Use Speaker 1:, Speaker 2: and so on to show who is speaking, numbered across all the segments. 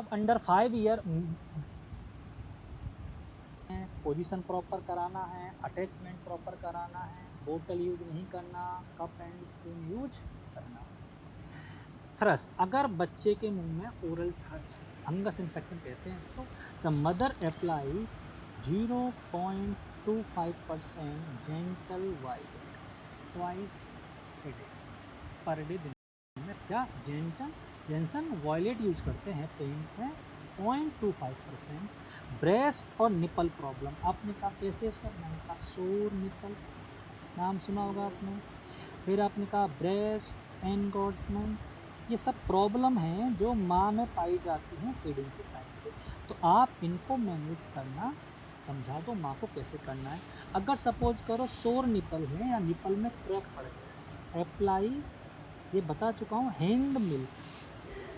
Speaker 1: Of under 5 year position proper कराना है, attachment proper कराना है, बोतल यूज नहीं करना, कप एंड स्पून यूज करना। थ्रस, अगर बच्चे के मुंह में ओरल थ्रस है, फंगस इन्फेक्शन कहते हैं इसको, the mother apply 0.25% gentle violet twice a day, per day दिन में क्या जेंसन वायलेट यूज करते हैं पेंट में 0.25%। ब्रेस्ट और निपल प्रॉब्लम, आपने कहा कैसे सर, मैंने कहा सोर निपल, नाम सुना होगा आपने। फिर आपने कहा ब्रेस्ट एनगॉर्जमेंट, ये सब प्रॉब्लम हैं जो माँ में पाई जाती हैं फीडिंग के टाइम पे। तो आप इनको मैनेज करना समझा दो माँ को कैसे करना है। अगर सपोज करो सोर निपल है या निपल में क्रैक पड़ गया है, अप्लाई, ये बता चुका हूँ, हैंड मिल्क,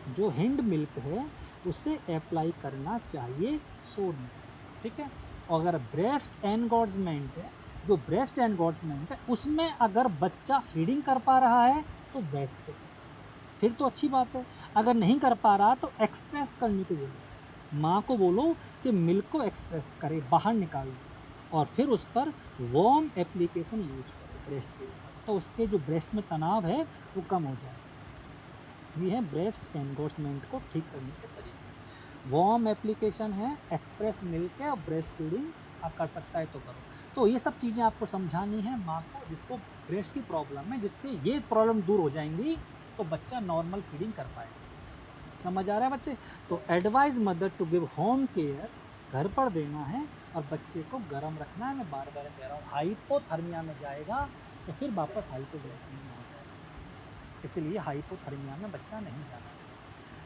Speaker 1: जो हैंड मिल्क है उसे अप्लाई करना चाहिए सोर निपल, ठीक है। और अगर ब्रेस्ट एनगॉर्जमेंट है, जो ब्रेस्ट एनगॉर्जमेंट है उसमें अगर बच्चा फीडिंग कर पा रहा है तो बेस्ट है, फिर तो अच्छी बात है। अगर नहीं कर पा रहा तो एक्सप्रेस करने को बोलो, माँ को बोलो कि मिल्क को एक्सप्रेस करे, बाहर निकाल दे, और फिर उस पर वार्म एप्लीकेशन यूज करे ब्रेस्ट के ऊपर, तो उसके जो ब्रेस्ट में तनाव है वो कम हो जाए। ये है ब्रेस्ट एनगॉर्जमेंट को ठीक करने के तरीके। वार्म एप्लीकेशन है, एक्सप्रेस मिल्क है, और ब्रेस्ट फीडिंग कर सकता है तो करो। तो ये सब चीज़ें आपको समझानी है माँ को जिसको ब्रेस्ट की प्रॉब्लम है, जिससे ये प्रॉब्लम दूर हो जाएंगी तो बच्चा नॉर्मल फीडिंग कर पाएगा। समझ आ रहा है बच्चे? तो advise mother to give home care, घर पर देना है और बच्चे को गर्म रखना है। मैं बार बार कह रहा हूँ, हाइपोथर्मिया में जाएगा तो फिर वापस हाइपोग्लाइसीमिया हो जाएगा, इसलिए हाइपोथर्मिया में बच्चा नहीं जाना चाहिए।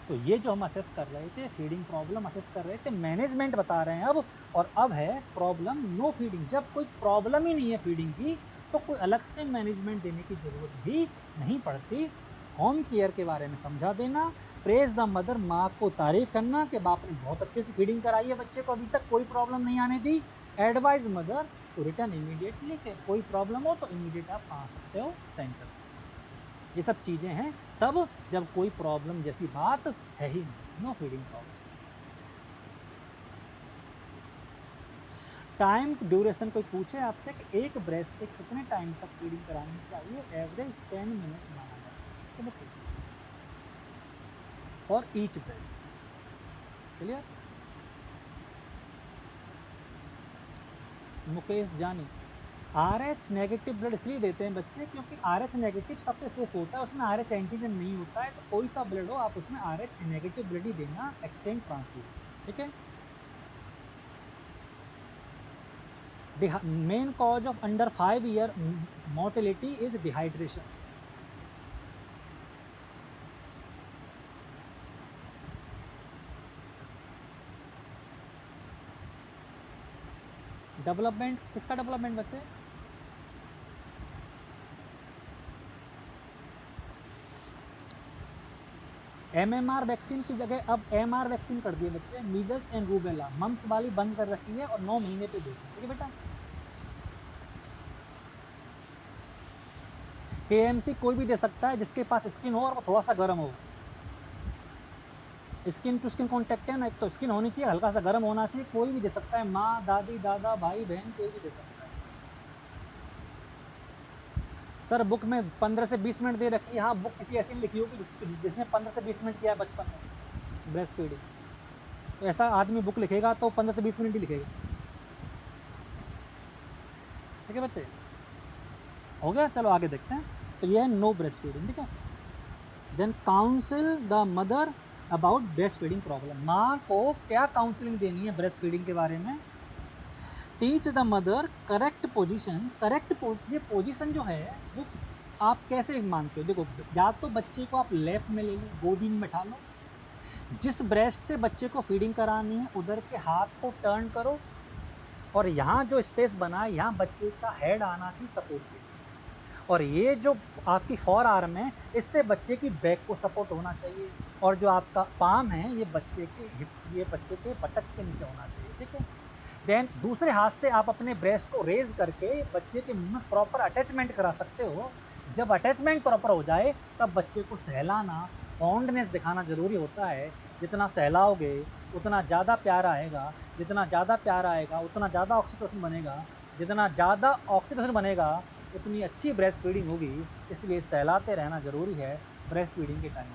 Speaker 1: तो ये जो हम असेस कर रहे थे, फीडिंग प्रॉब्लम असेस कर रहे थे, मैनेजमेंट बता रहे हैं अब, और अब है प्रॉब्लम नो फीडिंग। जब कोई प्रॉब्लम ही नहीं है फीडिंग की तो कोई अलग से मैनेजमेंट देने की जरूरत भी नहीं पड़ती। होम केयर के बारे में समझा देना, प्रेज द मदर, माँ को तारीफ करना कि बाप ने बहुत अच्छे से फीडिंग कराई है बच्चे को, अभी तक कोई प्रॉब्लम नहीं आने दी। Advise mother to return immediately, कोई प्रॉब्लम हो तो इमीडिएट आप आ सकते हो सेंटर। ये सब चीजें हैं तब जब कोई प्रॉब्लम जैसी बात है ही नहीं, no feeding problems. Time duration, कोई पूछे आपसे कि एक ब्रेस्ट से कितने टाइम तक फीडिंग करानी चाहिए, एवरेज 10 मिनट माना जाता है, ठीक है बच्चे, और ईच ब्रेस्ट। क्लियर? मुकेश जानी, RH नेगेटिव ब्लड इसलिए देते हैं बच्चे क्योंकि RH नेगेटिव सबसे सेफ होता है, उसमें RH एंटीजन नहीं होता है, तो कोई सा ब्लड हो आप उसमें RH नेगेटिव ब्लड ही देना, एक्सचेंज ट्रांसफ्यूजन, ठीक है। Main cause of under 5 year mortality is dehydration. Development, किसका डेवलपमेंट बच्चे? MMR वैक्सीन की जगह अब MR वैक्सीन कर दिए बच्चे, मीजल्स एंड रूबेला, मम्स वाली बंद कर रखी है और 9 महीने पे देते हैं, ठीक है बेटा। KMC कोई भी दे सकता है जिसके पास स्किन हो और वो थोड़ा सा गर्म हो, स्किन टू स्किन कॉन्टेक्ट है ना, एक तो स्किन होनी चाहिए, हल्का सा गर्म होना चाहिए, कोई भी दे सकता है, माँ दादी दादा भाई बहन कोई भी दे सकता है। सर बुक में 15 से 20 मिनट दे रखी है, हाँ बुक किसी ऐसी लिखी होगी जिसमें 15 से 20 मिनट किया है बचपन में ब्रेस्ट फीडिंग, तो ऐसा आदमी बुक लिखेगा तो 15 से 20 मिनट ही लिखेगा, ठीक है बच्चे, हो गया। चलो आगे देखते हैं। तो ये है नो ब्रेस्ट फीडिंग, ठीक है। Then counsel the mother about breast feeding problem, माँ को क्या काउंसलिंग देनी है ब्रेस्ट फीडिंग के बारे में। Teach the mother correct position, ये पोजीशन जो है वो आप कैसे मानते हो, देखो या तो बच्चे को आप लेफ्ट में ले लो, गोदी में बैठा लो, जिस ब्रेस्ट से बच्चे को फीडिंग करानी है उधर के हाथ को टर्न करो, और यहाँ जो स्पेस बना है यहाँ बच्चे का हेड आना चाहिए सपोर्ट के लिए, और ये जो आपकी फॉर आर्म है इससे बच्चे की बैक को सपोर्ट होना चाहिए, और जो आपका पाम है ये बच्चे के हिप्स, ये बच्चे के बटक्स के नीचे होना चाहिए, ठीक है। देन दूसरे हाथ से आप अपने ब्रेस्ट को रेज करके बच्चे के मुंह में प्रॉपर अटैचमेंट करा सकते हो। जब अटैचमेंट प्रॉपर हो जाए तब बच्चे को सहलाना, फॉन्डनेस दिखाना जरूरी होता है जितना सहलाओगे उतना ज़्यादा प्यार आएगा, जितना ज़्यादा प्यार आएगा उतना ज़्यादा ऑक्सीटोसिन बनेगा, जितना ज़्यादा ऑक्सीटोसिन बनेगा उतनी अच्छी ब्रेस्ट फीडिंग होगी। इसलिए सहलाते रहना ज़रूरी है ब्रेस्ट फीडिंग के टाइम।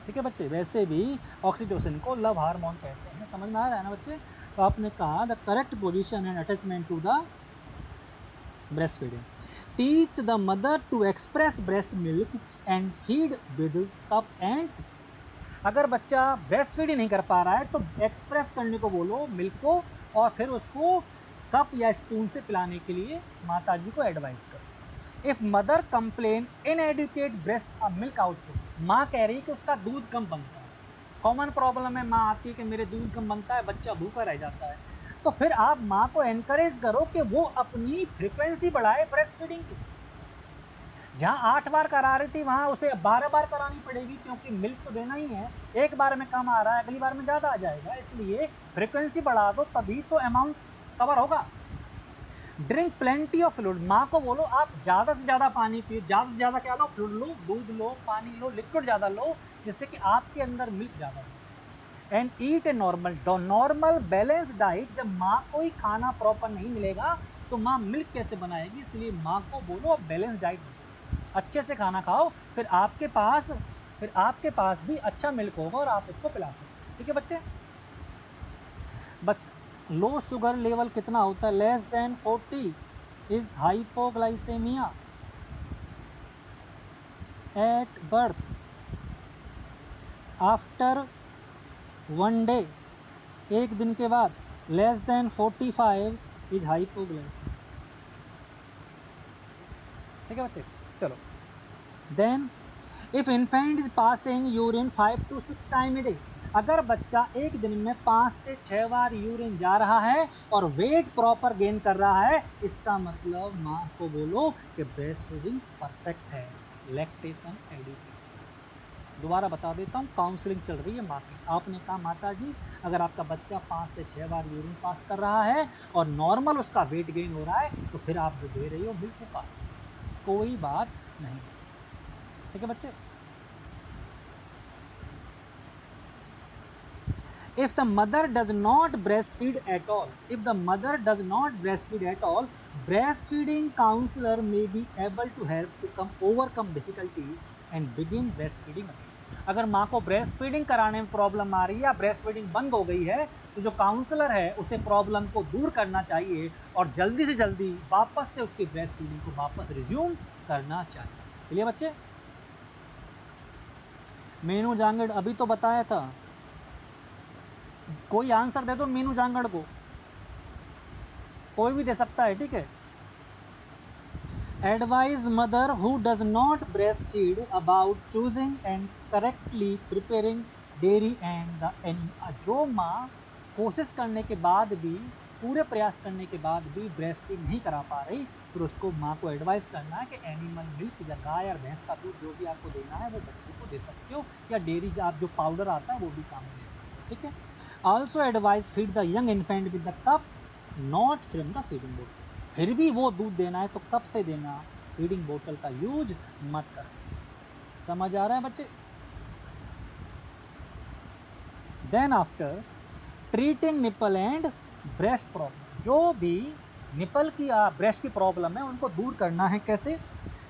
Speaker 1: ठीक है बच्चे, वैसे भी ऑक्सीटोसिन को लव हार्मोन कहते हैं। समझ में आ रहा है ना बच्चे? तो आपने कहा the correct position and attachment to the breast feeding. Teach the mother to express breast milk and feed with cup and spoon. अगर बच्चा ब्रेस्ट फीड ही नहीं कर पा रहा है तो एक्सप्रेस करने को बोलो मिल्क को, और फिर उसको कप या स्पून से पिलाने के लिए माताजी को एडवाइस करो। If mother complain inadequate breast milk output, माँ कह रही कि उसका दूध कम बनता है, कॉमन प्रॉब्लम है, माँ आती है कि मेरे दूध कम बनता है, बच्चा भूखा रह जाता है, तो फिर आप माँ को एनकरेज करो कि वो अपनी फ्रीक्वेंसी बढ़ाए ब्रेस्ट फीडिंग की। जहाँ 8 बार करा रही थी वहाँ उसे 12 बार करानी पड़ेगी, क्योंकि मिल्क तो देना ही है। एक बार में कम आ रहा है, अगली बार में ज़्यादा आ जाएगा, इसलिए फ्रीक्वेंसी बढ़ा दो तभी तो अमाउंट कवर होगा। ड्रिंक प्लेंटी ऑफ फ्लूइड, माँ को बोलो आप ज़्यादा से ज़्यादा पानी पिए, ज़्यादा से ज़्यादा क्या लो, फ्लूइड लो, दूध लो, पानी लो, लिक्विड ज़्यादा लो, जिससे कि आपके अंदर मिल्क ज़्यादा हो। And eat a normal balance diet. जब माँ को ही खाना प्रॉपर नहीं मिलेगा तो माँ मिल्क कैसे बनाएगी? इसलिए माँ को बोलो आप बैलेंस डाइट अच्छे से खाना खाओ, फिर आपके पास भी अच्छा मिल्क होगा और आप उसको पिला सकते। ठीक है बच्चे? लो शुगर लेवल कितना होता है? Less than 40 is hypoglycaemia at birth, after 1 day, एक दिन के बाद। Less than 45 is hypoglycaemia. ठीक है बच्चे? चलो, then if infant is passing urine 5 to 6 time a day, अगर बच्चा एक दिन में 5 से 6 बार यूरिन जा रहा है और वेट प्रॉपर गेन कर रहा है, इसका मतलब माँ को बोलो कि ब्रेस्ट फीडिंग परफेक्ट है, लैक्टेशन एडिक्वेट। दोबारा बता देता हूँ, काउंसलिंग चल रही है माँ की। आपने कहा माता जी अगर आपका बच्चा 5 से 6 बार यूरिन पास कर रहा है और नॉर्मल उसका वेट गेन हो रहा है, तो फिर आप जो दे रही हो बिल्कुल काफ़ी है, कोई बात नहीं है। ठीक है बच्चे? If the mother does not breastfeed at all, breastfeeding counselor may be able to help to overcome difficulty and begin breastfeeding again. अगर माँ को ब्रेस्ट फीडिंग कराने में प्रॉब्लम आ रही है या ब्रेस्ट फीडिंग बंद हो गई है, तो जो काउंसलर है उसे प्रॉब्लम को दूर करना चाहिए और जल्दी से जल्दी वापस से उसकी ब्रेस्ट फीडिंग को वापस रिज्यूम करना चाहिए। चलिए बच्चे, मीनू जांगड़ अभी तो बताया था, कोई आंसर दे दो मीनू जांगड़ को, कोई भी दे सकता है। ठीक है? Advise mother who does not breast feed about choosing and correctly preparing dairy and the animal. जो माँ कोशिश करने के बाद भी, पूरे प्रयास करने के बाद भी ब्रेस्ट फीड नहीं करा पा रही, फिर उसको माँ को एडवाइस करना है कि एनिमल मिल्क या गाय और भैंस का दूध जो भी आपको देना है वो बच्चे को दे सकते हो, या डेयरी आप जो पाउडर आता है वो भी काम में ले सकते हो। ठीक है? Also advice feed the young infant with the cup, not from the feeding बोतल। फिर भी वो दूध देना है तो कब से देना, फीडिंग बोतल का यूज मत करना। समझ आ रहा है बच्चे? Then after treating nipple and breast problem, जो भी निपल की ब्रेस्ट की प्रॉब्लम है उनको दूर करना है। कैसे?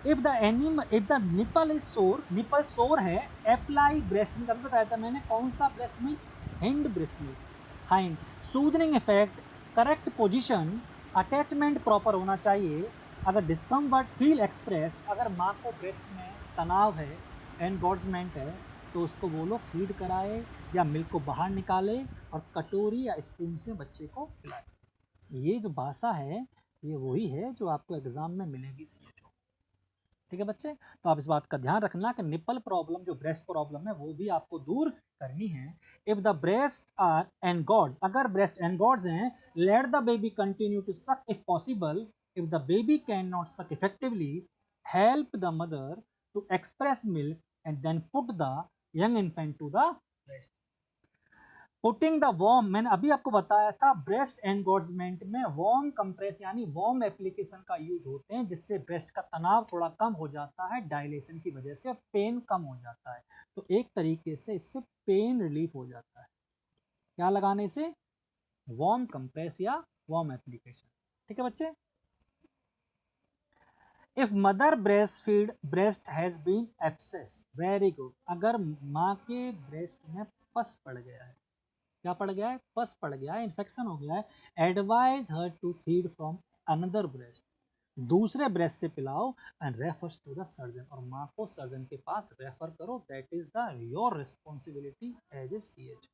Speaker 1: इफ द निपल इज सोर, निपल सोर है, अप्लाई ब्रेस्ट मिल्क। अभी बताया था मैंने, कौन सा breast milk? Hind breast milk, hind. सूदनिंग effect, correct position, attachment proper होना चाहिए। अगर डिस्कम्फर्ट फील एक्सप्रेस, अगर माँ को ब्रेस्ट में तनाव है, एनगॉर्जमेंट है, तो उसको बोलो फीड कराए या मिल्क को बाहर निकाले और कटोरी या स्पून से बच्चे को पिलाए। ये जो भाषा है ये वही है जो आपको एग्जाम में मिलेगी CHO। ठीक है बच्चे? तो आप इस बात का ध्यान रखना कि निपल प्रॉब्लम, जो ब्रेस्ट प्रॉब्लम है, वो भी आपको दूर करनी है। If the breast are engorge, अगर ब्रेस्ट एनगॉर्ज हैं, let the baby continue to suck if possible. If the baby can not suck effectively, help the mother to express milk and then put the young infant to the breast. Putting the warm, मैंने अभी आपको बताया था breast engorgement में warm compress यानी warm application का use होते हैं, जिससे ब्रेस्ट का तनाव थोड़ा कम हो जाता है डायलेशन की वजह से और पेन कम हो जाता है। तो एक तरीके से इससे पेन रिलीफ हो जाता है, क्या लगाने से, वॉर्म कंप्रेस या वॉर्म एप्लीकेशन। ठीक है बच्चे। If mother breast feed breast has been abscess, very good, अगर माँ के ब्रेस्ट में पस पड़ गया है, क्या पड़ गया है, पस पड़ गया है, इन्फेक्शन हो गया है, advise her to feed from another breast, दूसरे ब्रेस्ट से पिलाओ and refers to the surgeon, और माँ को सर्जन के पास रेफर करो, that is the your responsibility as a CH।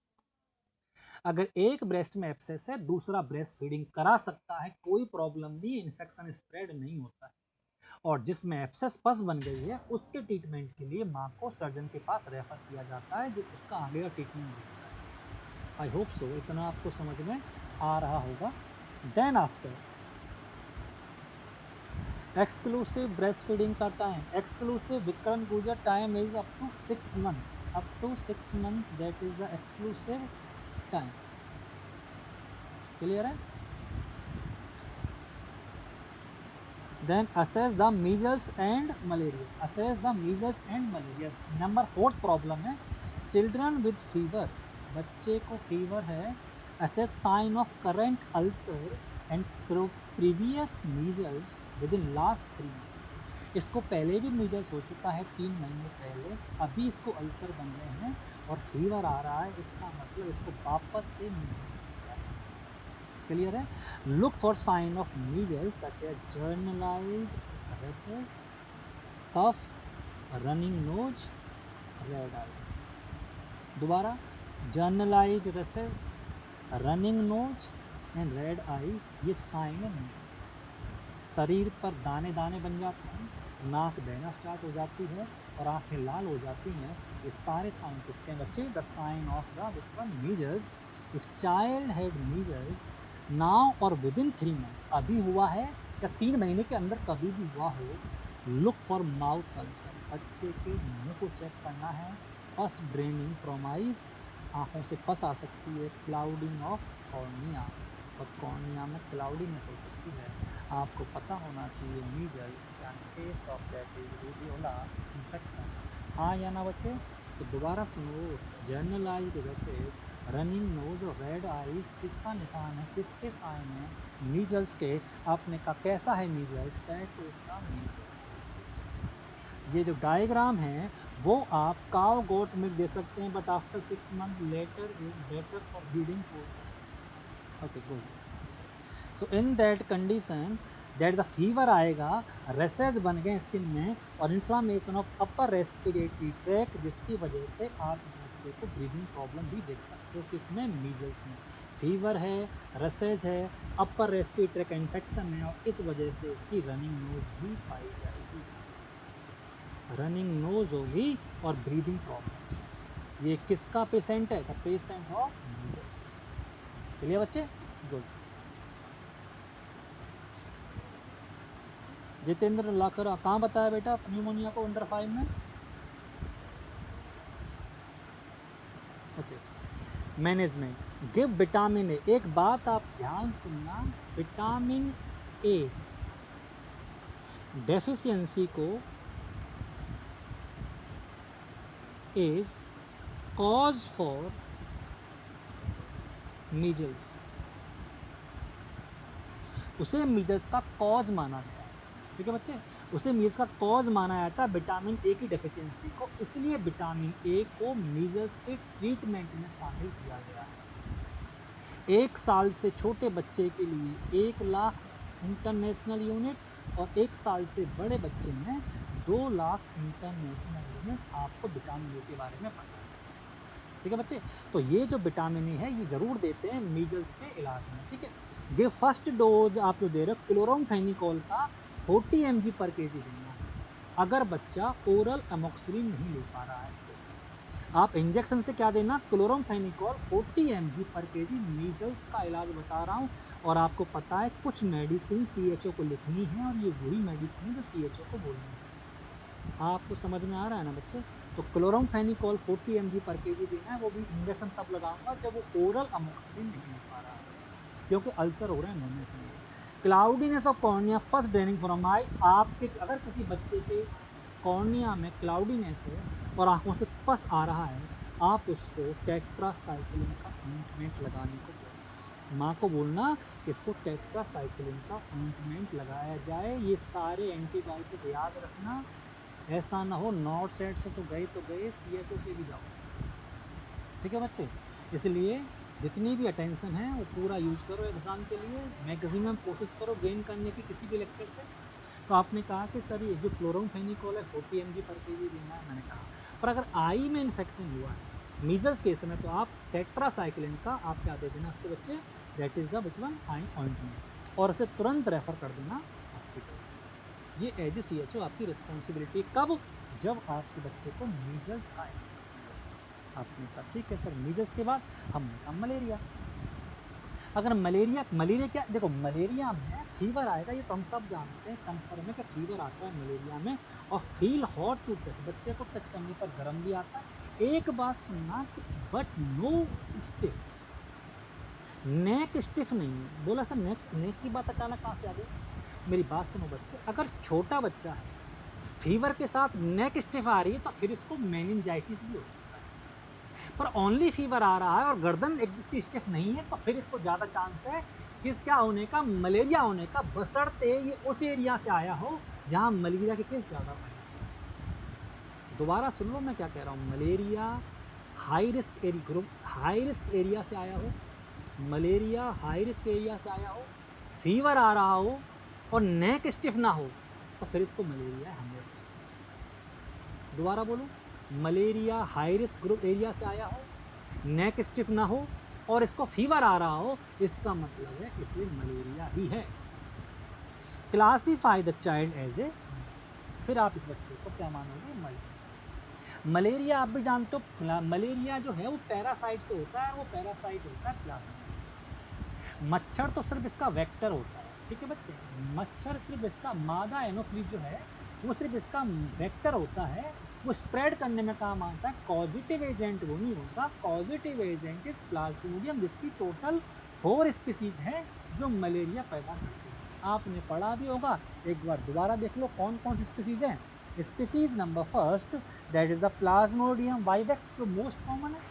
Speaker 1: अगर एक ब्रेस्ट में एब्सेस है, दूसरा ब्रेस्ट फीडिंग करा सकता है, कोई प्रॉब्लम नहीं, इन्फेक्शन स्प्रेड नहीं होता है। और जिसमें एब्सेस पस बन गई है उसके ट्रीटमेंट के लिए माँ को सर्जन के पास रेफर किया जाता है, जो उसका आगे का ट्रीटमेंट देखता है। आई होप सो इतना आपको समझ में आ रहा होगा। Then after exclusive breast feeding का टाइम, एक्सक्लूसिव विक्रम गुजर time is up to 6 month, up to 6 month, that is the exclusive time. Clear है। Then assess the measles and malaria. Assess the measles and malaria. Number 4 problem है children with fever, बच्चे को fever है, assess sign of current ulcer and previous measles within last 3 months. इसको पहले भी measles हो चुका है 3 महीने पहले, अभी इसको अल्सर बन गए हैं और फीवर आ रहा है, इसका मतलब इसको वापस से मीजल्स। क्लियर है। Look for sign of measles such as generalised rashes, cough, running nose, red eyes. दोबारा, generalised rashes, running nose and red eyes, ये साइन है मीजल्स। शरीर पर दाने दाने बन जाते हैं, नाक बहना स्टार्ट हो जाती है और आंखें लाल हो जाती हैं, ये सारे साइन किसके हैं बच्चे, the sign of the which one, measles. If child had measles now और विद इन 3 मंथ, अभी हुआ है या 3 महीने के अंदर कभी भी हुआ हो, लुक फॉर माउथ अल्सर, बच्चे के मुंह को चेक करना है, पस ड्रेनिंग फ्रॉम आइज, आँखों से पस आ सकती है, क्लाउडिंग ऑफ कॉर्निया, और कॉर्निया में क्लाउडीनेस हो सकती है। आपको पता होना चाहिए मीजल्स यानी case of that is rubeola infection, हाँ या ना बच्चे। तो दोबारा सुनो, जर्नलाइज्ड रेसेस, रनिंग नोज और रेड आइज किसका निशान है, किसके साइन है, मीजल्स के। आपने कहा कैसा है measles, that is the measles cases. ये जो डायग्राम है वो आप काउ गोट मिल्क दे सकते हैं, but after 6 month later is better for breeding food. Okay good. So in that condition that the fever आएगा, रेसेस बन गए स्किन में और inflammation of upper respiratory tract, जिसकी वजह से आप इस बच्चे को ब्रीदिंग प्रॉब्लम भी देख सकते हो, किसमें, मीजल्स में। फीवर है, रेसेस है, अपर रेस्पिरेटरी ट्रैक इन्फेक्शन है, और इस वजह से इसकी रनिंग नोज भी पाई जाएगी, रनिंग नोज होगी और ब्रीदिंग प्रॉब्लम्स। ये किसका पेशेंट है, द पेशेंट ऑफ मीजल्स। चलिए बच्चे, गुड। जितेंद्र लाखरा, कहाँ बताया बेटा न्यूमोनिया को अंडर 5 में। Okay, management, give vitamin A, एक बात आप ध्यान सुनना, विटामिन ए डेफिशिएंसी को इज कॉज फॉर मीजल्स, उसे मीजल्स का कॉज माना गया, ठीक है बच्चे, उसे मीजल्स का कॉज माना जाता है विटामिन ए की डेफिशिएंसी को, इसलिए विटामिन ए को मीजल्स के ट्रीटमेंट में शामिल किया गया है। 1 साल से छोटे बच्चे के लिए 1 लाख इंटरनेशनल यूनिट और 1 साल से बड़े बच्चे में 2 लाख इंटरनेशनल यूनिट, आपको विटामिन ए के बारे में पता है, ठीक है बच्चे। तो ये जो विटामिन ए है ये जरूर देते हैं मीजल्स के इलाज में, ठीक है। गिव फर्स्ट डोज आप जो दे रहे हो क्लोरोमफेनिकोल का 40 mg पर केजी देना है, अगर बच्चा ओरल एमोक्सिलिन नहीं ले पा रहा है तो। आप इंजेक्शन से क्या देना, क्लोरोमफेनिकोल 40 mg पर केजी, मीजल्स का इलाज बता रहा हूँ। और आपको पता है कुछ मेडिसिन CHO को लिखनी है और ये वही मेडिसिन है जो CHO को बोलनी है, आपको समझ में आ रहा है ना बच्चे? तो क्लोरामफेनिकोल 40 mg पर केजी देना है, वो भी इंजेक्शन तब लगाऊंगा जब वो ओरल अमोक्सिलिन नहीं मिल पा रहा, क्योंकि अल्सर हो रहे हैं मुंह में, इसलिए। क्लाउडीनेस ऑफ कॉर्निया, पस ड्रेनिंग फ्रॉम आई, आपके अगर किसी बच्चे के कॉर्निया में क्लाउडीनेस है और आंखों से पस आ रहा है, आप उसको टेट्रासाइक्लिन का ऑइंटमेंट लगाने को बोलना। माँ को बोलना इसको टेट्रासाइक्लिन का ऑइंटमेंट लगाया जाए। ये सारे एंटीबायोटिक याद रखना, ऐसा ना हो नॉर्थ साइड से तो गए CHO से भी जाओ। ठीक है बच्चे? इसलिए जितनी भी अटेंशन है वो पूरा यूज करो एग्जाम के लिए, मैक्सिमम कोशिश करो गेन करने की किसी भी लेक्चर से। तो आपने कहा कि सर ये जो क्लोरोमफेनिकोल है 40 mg पर केजी देना है, मैंने कहा पर अगर आई में इन्फेक्शन हुआ है मीजल्स केस में, तो आप टेट्रासाइक्लिन का आप क्या दे देना उसके बच्चे, that is the which one, I ointment, और उसे तुरंत रेफर कर देना हॉस्पिटल। ये एज CHO आपकी रिस्पॉन्सिबिलिटी। कब? जब आपके बच्चे को मीजल्स का इन्फेक्शन हो। आपने कहा ठीक है सर, मीजल्स के बाद हमने कहा मलेरिया। अगर मलेरिया क्या, देखो मलेरिया में फीवर आएगा, ये तो हम सब जानते हैं, कन्फर्म है कि फीवर आता है मलेरिया में, और फील हॉट टू टच, बच्चे को टच करने पर गर्म भी आता है। एक बात सुनना कि but no stiff, neck stiff नहीं है। बोला सर नेक की बात अचानक कहाँ से आ गई? मेरी बात सुनो बच्चे, अगर छोटा बच्चा है फीवर के साथ नेक स्टिफ आ रही है, तो फिर इसको मेनिंजाइटिस भी हो सकता है। पर ओनली फीवर आ रहा है और गर्दन एक इसकी स्टिफ नहीं है, तो फिर इसको ज्यादा चांस है किस क्या होने का, मलेरिया होने का, बशर्ते ये उस एरिया से आया हो जहां मलेरिया के केस ज्यादा पाए जाते हैं। दोबारा सुन लो मैं क्या कह रहा हूं, malaria high risk group, high risk area से आया हो, मलेरिया हाई रिस्क एरिया से आया हो, फीवर आ रहा हो और नेक स्टिफ ना हो, तो फिर इसको मलेरिया है 100%। दोबारा बोलो, malaria high risk group area से आया हो, नेक स्टिफ ना हो और इसको फीवर आ रहा हो, इसका मतलब है इसे मलेरिया ही है। Classify the child as a, फिर आप इस बच्चे को क्या मानोगे, मलेरिया। मलेरिया आप भी जानते हो, मलेरिया जो है वो पैरासाइट से होता है, और वो पैरासाइट होता है प्लाज्मा। मच्छर तो सिर्फ इसका वेक्टर होता है, ठीक है बच्चे, मच्छर सिर्फ इसका, मादा एनोफ्लिस जो है वो सिर्फ इसका वेक्टर होता है, वो स्प्रेड करने में काम आता है। कॉजिटिव एजेंट वो नहीं होता, कॉजिटिव एजेंट इज प्लाज्मोडियम, जिसकी टोटल 4 स्पीसीज है जो मलेरिया पैदा करती है। आपने पढ़ा भी होगा, एक बार दोबारा देख लो कौन कौन सी स्पीसीज हैं। Species number first, that is the plasmodium vivax, जो मोस्ट कॉमन है।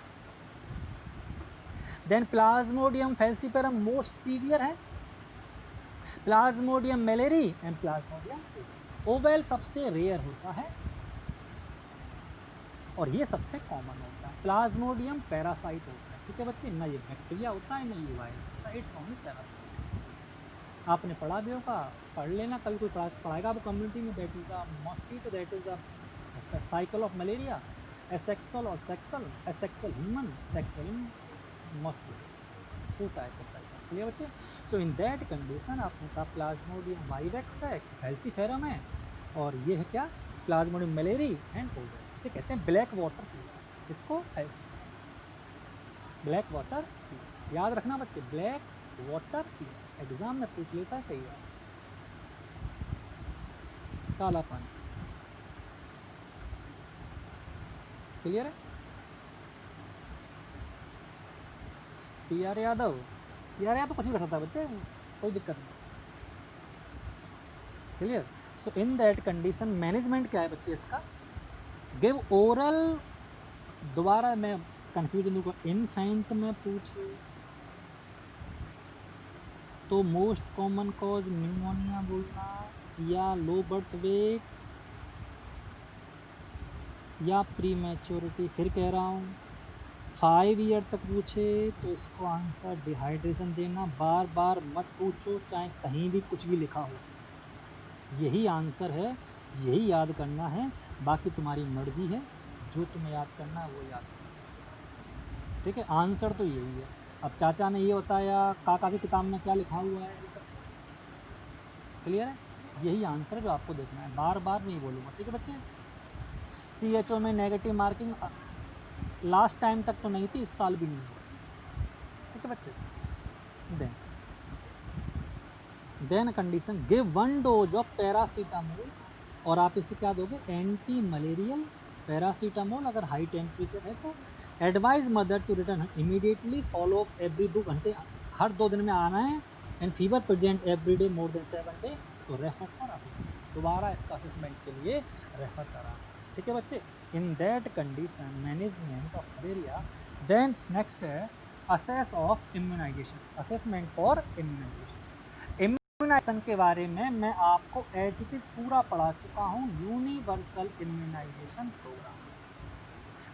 Speaker 1: Then plasmodium falciparum most severe है, plasmodium malariae and plasmodium ovale सबसे रेयर होता है और ये सबसे कॉमन होता है। प्लाज्मोडियम पैरासाइट होता है, ठीक है बच्चे, ना ये बैक्टीरिया होता है ना ये वायरस होता है, इट्स ओनली पैरासाइट। आपने पढ़ा भी होगा, पढ़ लेना, कल कोई पढ़ाएगा आपको कम्युनिटी में, that is the mosquito, that is the cycle of malaria, asexual और sexual, asexual human, sexual in mosquito, 2 type of cycle. Clear बच्चे? सो इन दैट कंडीशन आपने कहा प्लाज्मोडियम वाइवेक्स है, फैल्सीफेरम है, और ये है क्या, प्लाज्मोडियम मलेरी एंड ओवेल। इसे कहते हैं ब्लैक वाटर फीवर, इसको फैल्सीफेरम, ब्लैक वाटर फीवर याद रखना बच्चे, ब्लैक वाटर फीवर एग्जाम में पूछ लेता है कई बार, काला पानी। क्लियर है? पीआर यादव, पीआर यादव कुछ भी कर सकता है बच्चे, कोई दिक्कत नहीं। Clear? So in that condition management क्या है बच्चे इसका, गिव ओरल, दोबारा मैं कंफ्यूजन दूंगा, इन्फेंट में पूछे तो मोस्ट कॉमन कॉज न्यूमोनिया बोलना, या लो बर्थ वेट, या प्री मैच्योरिटी। फिर कह रहा हूँ 5 ईयर तक पूछे तो इसको आंसर डिहाइड्रेशन देना, बार बार मत पूछो चाहे कहीं भी कुछ भी लिखा हो, यही आंसर है, यही याद करना है, बाकी तुम्हारी मर्जी है, जो तुम्हें याद करना है वो याद करना। ठीक है, आंसर तो यही है। अब चाचा ने ये बताया, काका की किताब में क्या लिखा हुआ है, ये सब छोड़। क्लियर है? यही आंसर है जो आपको देखना है, बार बार नहीं बोलूँगा। ठीक है बच्चे? CHO में नेगेटिव मार्किंग लास्ट टाइम तक तो नहीं थी, इस साल भी नहीं होगी। ठीक है बच्चे? Then condition, give 1 dose of paracetamol और आप इसे क्या दोगे, एंटी मलेरियल पैरासीटामोल अगर हाई टेम्परेचर है तो। Advise mother to return immediately, follow up every 2 घंटे, हर 2 दिन में आना है। And fever present every day more than 7 day तो रेफर फॉर असेसमेंट, दोबारा इसका असेसमेंट के लिए रेफर करा। ठीक है बच्चे, in that condition management of malaria. Then next है assess of immunisation, assessment for immunisation. Immunisation के बारे में मैं आपको एज इट इज पूरा पढ़ा चुका हूँ, यूनिवर्सल इम्यूनाइजेशन प्रोग्राम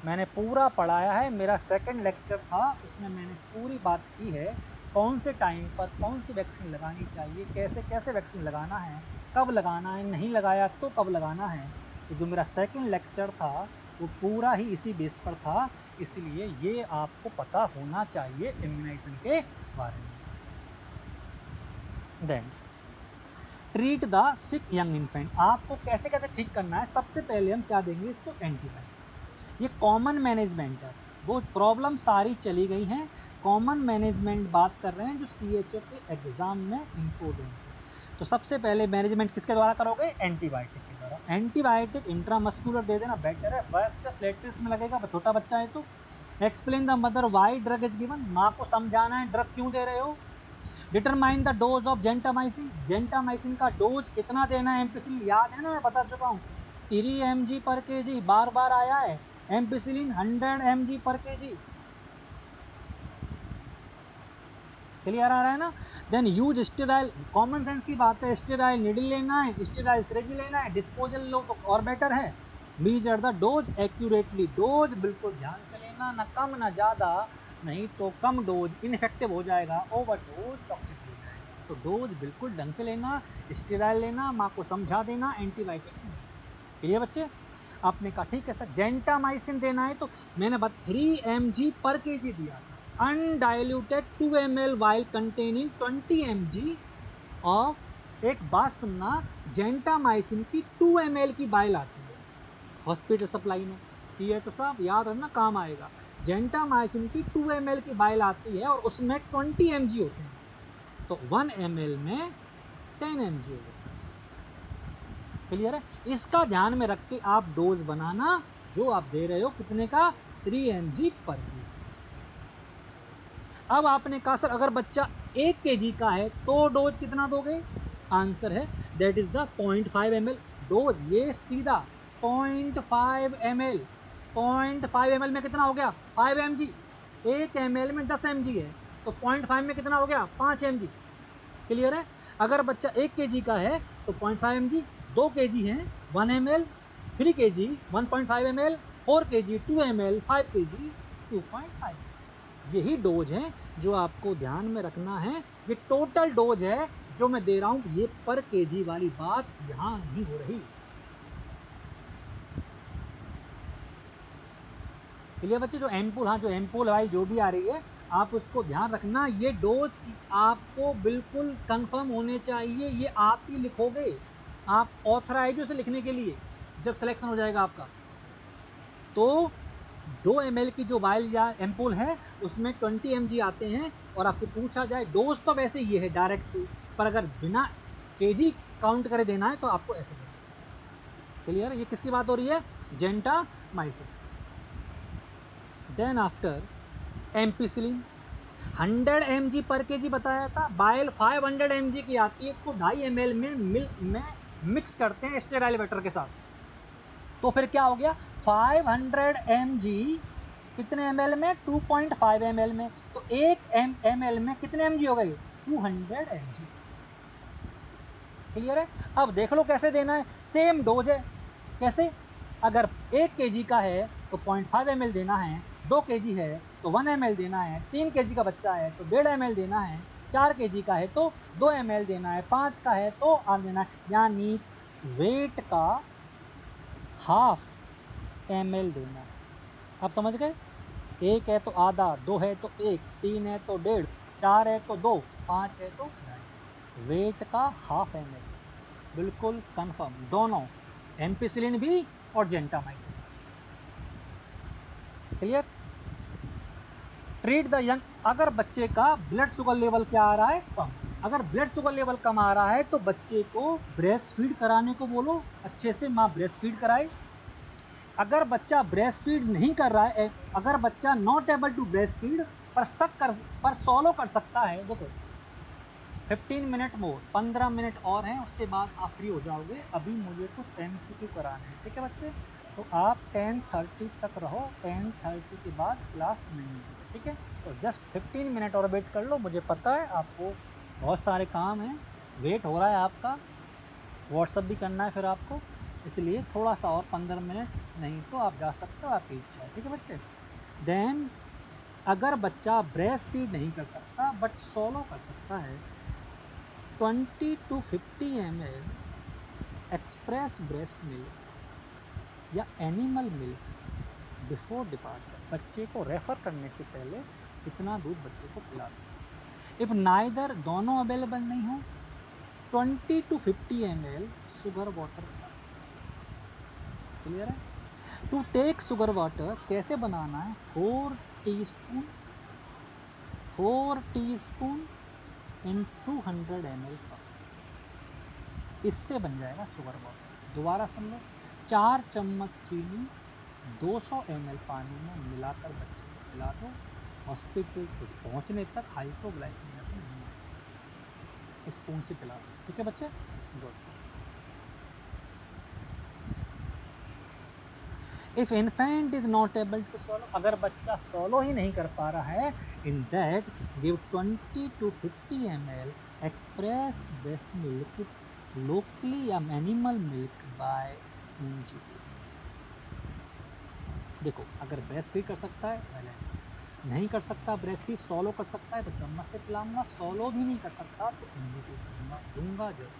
Speaker 1: मैंने पूरा पढ़ाया है, मेरा सेकंड लेक्चर था, उसमें मैंने पूरी बात की है कौन से टाइम पर कौन सी वैक्सीन लगानी चाहिए, कैसे कैसे वैक्सीन लगाना है, कब लगाना है, नहीं लगाया तो कब लगाना है। तो जो मेरा सेकंड लेक्चर था वो पूरा ही इसी बेस पर था, इसलिए ये आपको पता होना चाहिए इम्यूनाइजेशन के बारे में। Then treat the sick young infant, आपको कैसे कैसे ठीक करना है। सबसे पहले हम क्या देंगे इसको, एंटीबायोटिक। ये कॉमन मैनेजमेंट है, वो प्रॉब्लम सारी चली गई हैं, कॉमन मैनेजमेंट बात कर रहे हैं जो CHO के एग्जाम में इम्पोर्टेंट है। तो सबसे पहले मैनेजमेंट किसके द्वारा करोगे, एंटीबायोटिक के द्वारा। एंटीबायोटिक इंट्रामस्कुलर दे देना बेटर है, वर्स्टस लेटेस्ट में लगेगा, छोटा बच्चा है तो। Explain the mother Y drug is given, माँ को समझाना है ड्रग क्यों दे रहे हो। Determine the dose of gentamicin, gentamicin का डोज कितना देना है। एम्पिसिलिन याद है ना, मैं बता चुका हूँ 3 mg पर kg, बार बार आया है। Ampicillin 100 mg per kg, clear आ रहा है ना। Then use sterile, common sense की बात है, स्टेराइल निडल लेना है, स्टेराइल सिरिंज लेना है, डिस्पोजल लो तो और बेटर है। Measure the dose accurately, dose बिल्कुल ध्यान से लेना, ना कम ना ज़्यादा, नहीं तो कम डोज इनफेक्टिव हो जाएगा, ओवर डोज टॉक्सिक हो जाएगा। तो डोज बिल्कुल ढंग से लेना, स्टेराइल लेना, माँ को समझा देना, एंटीबायोटिक क्लियर बच्चे। आपने कहा ठीक है सर जेंटामाइसिन देना है तो मैंने 3 mg पर kg दिया था, undiluted 2 ml while containing 20 mg of. एक बात सुनना, जेंटामाइसिन की 2 ml की वाइल आती है हॉस्पिटल सप्लाई में, CHO साहब याद रखना काम आएगा। जेंटामाइसिन की 2 ml की वाइल आती है और उसमें 20 mg होते हैं, तो 1 ml में 10 mg हो गया। क्लियर है, इसका ध्यान में रख के आप डोज बनाना, जो आप दे रहे हो कितने का, 3 mg पर kg। अब आपने कहा सर अगर बच्चा 1 kg का है तो डोज कितना दोगे, आंसर है that is the 0.5 ml dose. ये सीधा 0.5 ml, 0.5 ml में कितना हो गया, 5 mg। 1 ml में 10 mg है तो 0.5 में कितना हो गया, 5 mg। क्लियर है, अगर बच्चा 1 kg का है तो 0.5 mg, 2 kg है 1 ml, 3 kg 1.5 ml, 4 kg 2 ml, 5 kg 2.5। यही डोज है जो आपको ध्यान में रखना है, ये टोटल डोज है जो मैं दे रहा हूं, ये पर kg वाली बात यहां नहीं हो रही। क्लियर बच्चे, जो एम्पूल, हाँ जो एम्पूल वाइल जो भी आ रही है आप उसको ध्यान रखना, ये डोज आपको बिल्कुल कंफर्म होने चाहिए, ये आप ही लिखोगे, आप ऑथराइज हो इसे लिखने के लिए जब सिलेक्शन हो जाएगा आपका। तो 2 ml की जो वाइल या एम्पूल है उसमें 20 mg आते हैं, और आपसे पूछा जाए डोज तो वैसे ये है डायरेक्ट, पर अगर बिना kg काउंट करे देना है तो आपको ऐसे देना चाहिए। क्लियर, ये किसकी बात हो रही है, gentamicin. Then after ampicillin 100 mg per kg बताया था, बाइल 500 mg की आती है, इसको 2.5 ml में मिक्स करते हैं स्टेराइल वाटर के साथ, तो फिर क्या हो गया 500 mg कितने ml में, 2.5 ml में, तो 1 ml में कितने mg हो गए, 200 mg। क्लियर है, अब देख लो कैसे देना है, सेम डोज है। कैसे, अगर 1 kg का है तो 0.5 ml देना है, 2 kg है तो 1 ml देना है, 3 kg का बच्चा है तो 1.5 ml देना है, 4 kg का है तो 2 ml देना है, 5 का है तो आधा देना है, यानी वेट का ½ ml देना है। आप समझ गए, 1 है तो आधा, 2 है तो 1, 3 है तो 1.5, 4 है तो 2, 5 है तो 2.5, वेट का ½ ml, बिल्कुल कंफर्म, दोनों एम्पिसिलिन भी और gentamicin. Clear, treat the young, अगर बच्चे का ब्लड शुगर लेवल क्या आ रहा है, कम, अगर ब्लड शुगर लेवल कम आ रहा है तो बच्चे को ब्रेस्ट फीड कराने को बोलो, अच्छे से माँ ब्रेस्ट फीड कराए। अगर बच्चा ब्रेस्ट फीड नहीं कर रहा है, अगर बच्चा not able to breast feed पर सॉलो कर सकता है, देखो 15 मिनट मोर, 15 मिनट और हैं, उसके बाद आप फ्री हो जाओगे। अभी मुझे कुछ MCQ कराने हैं, ठीक है बच्चे, तो आप 10:30 तक रहो, 10:30 के बाद क्लास नहीं होगी, ठीक है। तो जस्ट 15 मिनट और वेट कर लो, मुझे पता है आपको बहुत सारे काम हैं, वेट हो रहा है आपका, व्हाट्सअप भी करना है फिर आपको, इसलिए थोड़ा सा और 15 मिनट, नहीं तो आप जा सकते हो, आपकी इच्छा है, ठीक है बच्चे। देन अगर बच्चा ब्रेस्ट फीड नहीं कर सकता बट सोलो कर सकता है, 20 to 50 ml express breast milk या एनिमल मिल्क बिफोर डिपार्चर, बच्चे को रेफर करने से पहले इतना दूध बच्चे को पिला दो। इफ नाइदर, दोनों अवेलेबल नहीं हो, 20 to 50 ml शुगर वाटर पिला दो। क्लियर है? टू टेक शुगर वाटर कैसे बनाना है, 4 टीस्पून इन 200 ml कप, इससे बन जाएगा शुगर वाटर। दोबारा सुन लो, 4 चम्मच चीनी 200 ml पानी में मिलाकर बच्चे को पिला दो, हॉस्पिटल तक पहुंचने तक हाइपोग्लाइसीमिया से नहीं होगा, स्पून से पिला दो, ठीक है बच्चे, good. If infant is not able to swallow, अगर बच्चा सोलो ही नहीं कर पा रहा है, in that give 20 to 50 ml express breast milk locally या एनिमल मिल्क बाय इंजेक्शन। देखो, अगर ब्रेस्ट फीड कर सकता है वेल, नहीं कर सकता ब्रेस्ट फीड, सोलो कर सकता है तो चम्मच से पिलाऊंगा, सोलो भी नहीं कर सकता तो इंजेक्शन दूंगा जरूर।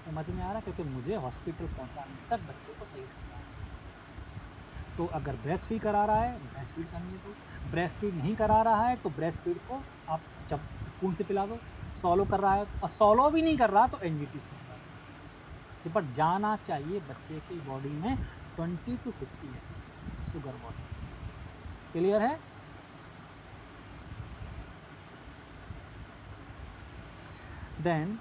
Speaker 1: समझ में आ रहा है? क्योंकि मुझे हॉस्पिटल पहुंचाने तक बच्चे को सही रखना है। तो अगर ब्रेस्ट फीड करा रहा है ब्रेस्ट फीड करने दो, ब्रेस्ट फीड नहीं करा रहा है तो ब्रेस्ट फीड को आप स्पून से पिला दो, सोलो कर रहा है और सोलो भी नहीं कर रहा तो एनजीटी से पिला दो। पर जाना चाहिए बच्चे की बॉडी में 20 to 50 है शुगर वाटर। क्लियर है? Then